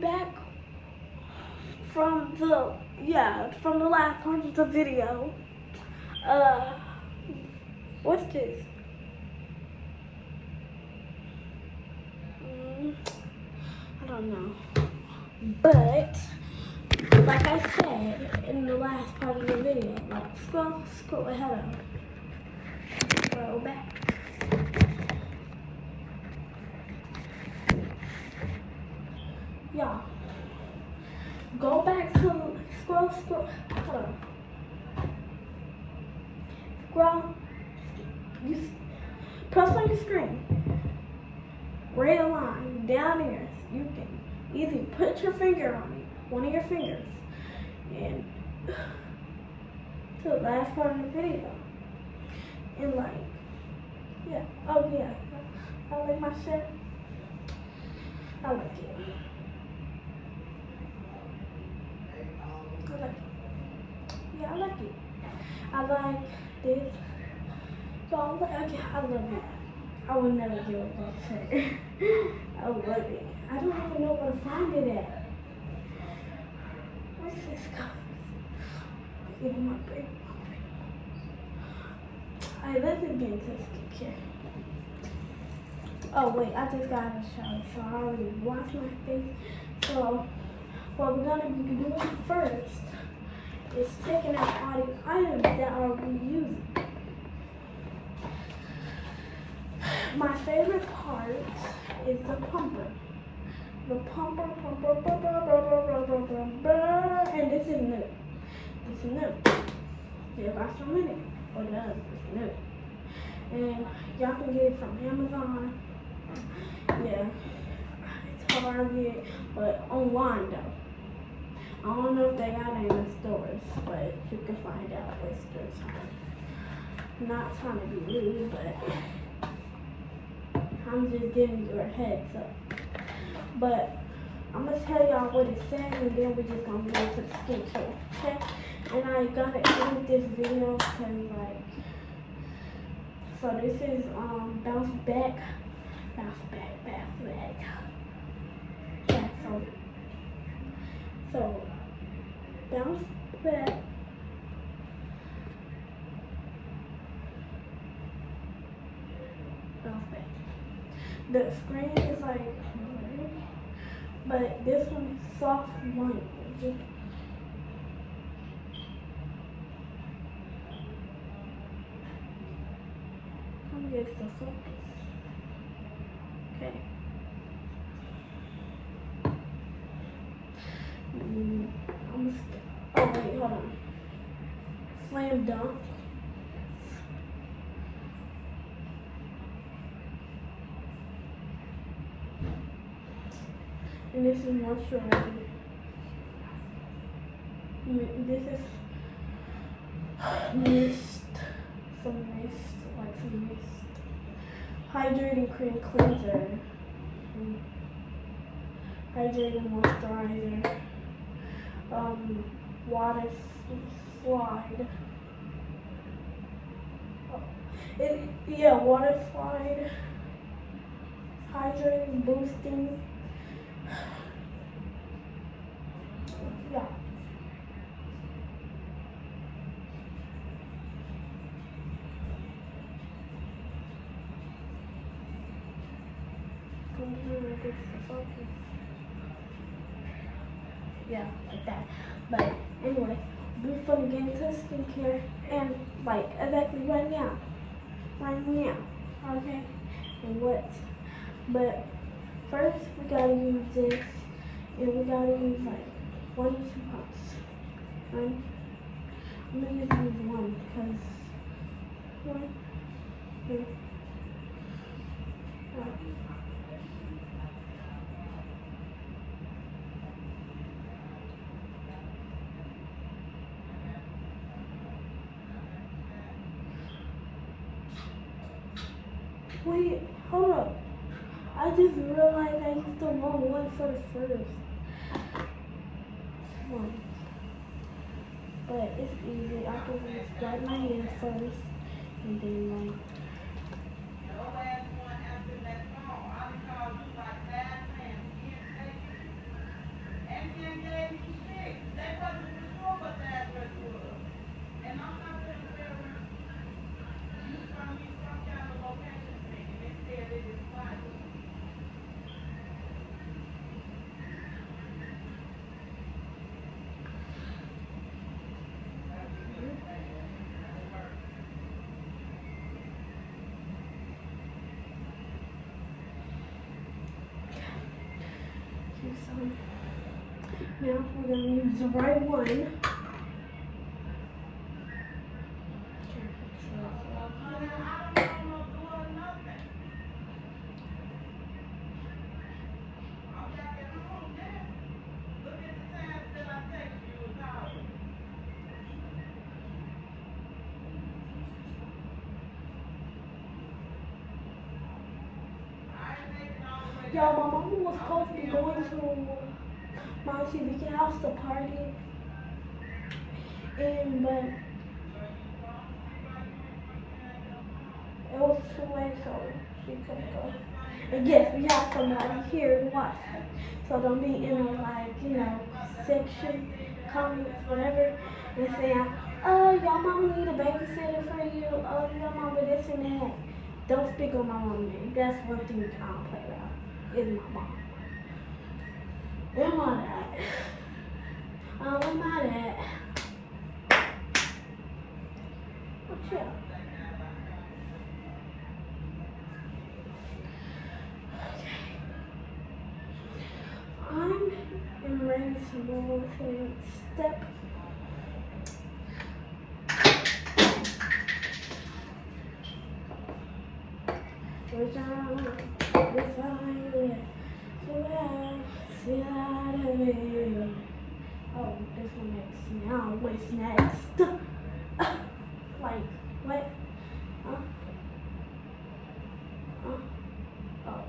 back from the last part of the video. What's this? I don't know. But like I said in the last part of the video, like scroll ahead of. Scroll back. Y'all, go back to scroll. Hold on. Scroll. You press on your screen. Red line down there. You can either put your finger on it, one of your fingers, and to the last part of the video. And like, yeah. Oh yeah. I like my shirt. I like it. Yeah, I like it. I like this. So I love it. I would never give up that shirt. I love it. I don't even know where to find it at. Where's this color? Get in my brain. Alright, let's get into skincare. Oh wait, I just got out of the shower, so I already washed my face. So what we're gonna be doing first is taking out all the items that are reusable. My favorite part is the pumper. The pumper, and this is new. This is new. It got some in it, or does, it's new. And y'all can get it from Amazon. Yeah, it's Target, but online though. I don't know if they got it in the stores, but you can find out what's good. Not trying to be rude, but I'm just giving you a heads up. But I'm gonna tell y'all what it says, and then we're just gonna get into the skincare, okay? And I gotta edit this video because like, so this is bounce back. Yeah, so bounce back. The screen is like, but this one is soft white. I'm gonna get the focus. Okay. Oh wait, hold on. Slam dunk. And this is moisturizer. This is mist. Some mist. Hydrating cream cleanser. Hydrating moisturizer. Water slide. Water slide. Hydrating, boosting. Yeah. Yeah, like that. But anyway, we're gonna get into skincare and like exactly right now. Okay? And what? But first we gotta use this, and we gotta use like 1 or 2 pumps. Right? I'm gonna use one because 1, 2, 3. Wait, hold up. I just realized I used the wrong one for the first one. But it's easy. I can just wipe my hands first and then like. Now we're gonna use the right one. Y'all, my mama was supposed to be going to Monty Vicky house to party, but it was too late, so she couldn't go. And yes, we have somebody here to watch her. So don't be in a section, comments, whatever, and saying, oh, y'all mama need a babysitter for you, oh, y'all mama this and that. Don't speak on my mom name. That's one thing I don't play about, is my mom. Where am I at? Where am I at? What's up? I'm ready to move to the next step. We're down, we're fine, see that of it. Oh, this one next. Now, what's next? Like, what? Huh? Huh? Oh.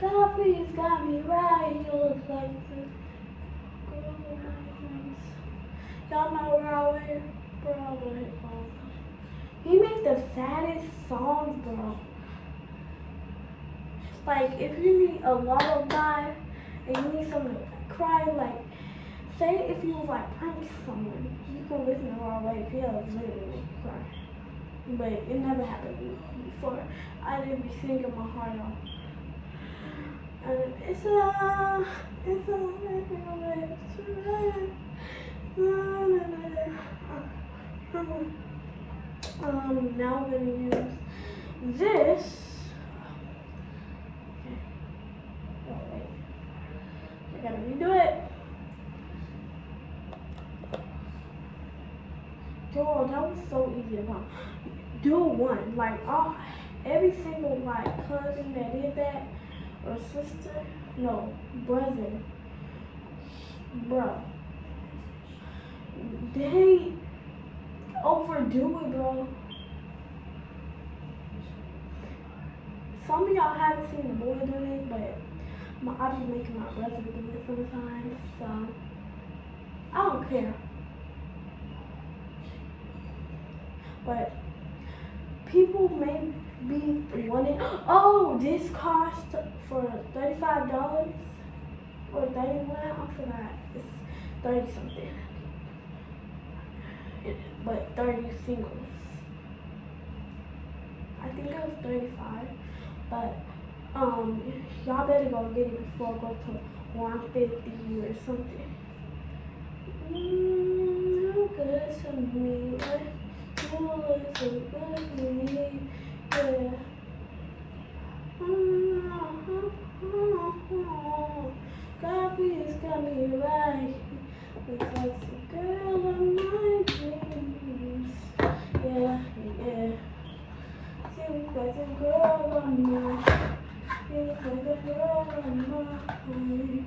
God, please got me right. You look like this. Y'all know where I went? Bro, he makes the saddest songs, bro. Like, if you need a lullaby and you need something to cry, like, say if you was like prank someone, you can listen to Raw Way. He'll literally cry. But it never happened to me before. I didn't be singing my heart off. And it's a now we're gonna use this. Okay. Oh wait, I gotta redo it. Girl, that was so easy to find. Do one, like every single cousin that did that, or sister, no, brother, bro, they overdo it, bro. Some of y'all haven't seen the boy do it, but I be making my brother do it sometimes, so I don't care. But people may be wanting, oh, this cost for $35 or $31, I forgot. It's 30 something. But 30 singles. I think it was 35. But y'all better go get it before I go to 150 or something. Good to me. You look so good to me. Yeah. God, please got me right. Because the girl of my dreams. Yeah, yeah. She looks like the girl of mine. She looks like the girl of mine.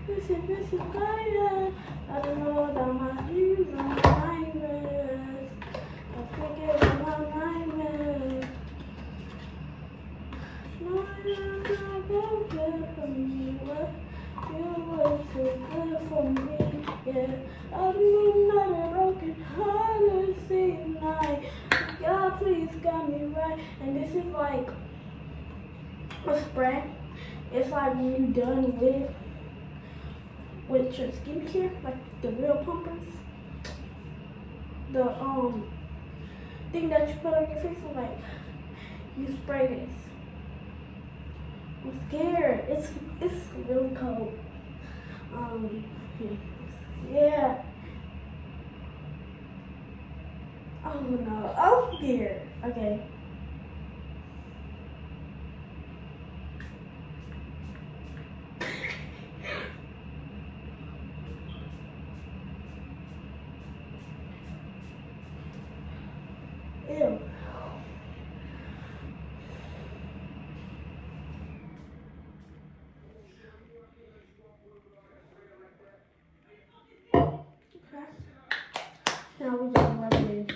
This is fire. I don't know about my dreams and my nightmares. I forget about my nightmares. No, you're not good for me. You were too good for me. Yeah, I mean, not a broken heart to see night. God, please, God. got me right. And this is like a spray. It's like when you're done with your skincare, like the real pumpers. The thing that you put on your face, so like you spray this. I'm scared. It's really cold. Yeah. Oh no, I'm scared. Okay. Ew. Okay. Now we just rub it in.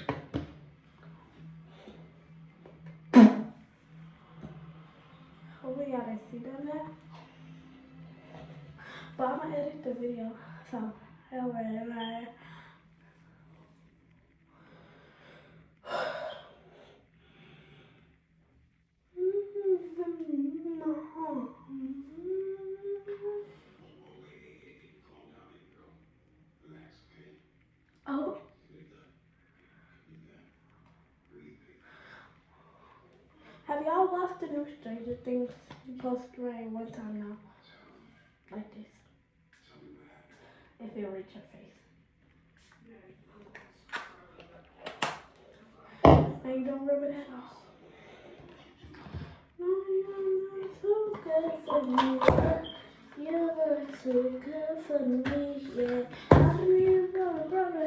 Hopefully y'all didn't see that. But I'm gonna edit the video. So, alright. Oh. Have y'all watched the new Stranger Things? You posted rain one time now. Like this. If it reach your face. And don't rub it at all. No, you're not so good for me. You're too good for me, yeah. I need brother.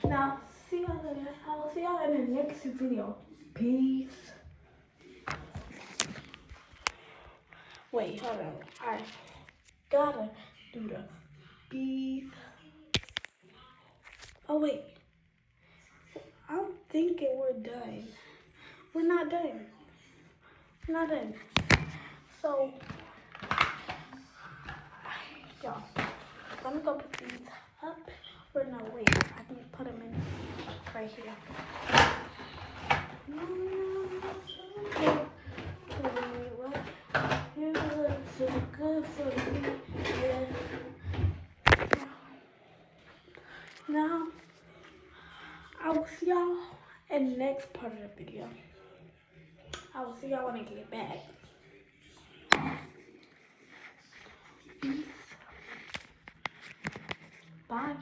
Now, see y'all later. I'll see y'all in the next video. Peace. Wait, hold on. I gotta do the beep. Oh, wait. I'm thinking we're done. We're not done. We're not done. So, y'all, let me go put these up. Or no, wait. I can put them in right here. You look so good for me, yeah. Now, I will see y'all in the next part of the video. I will see y'all when I get back. Bye.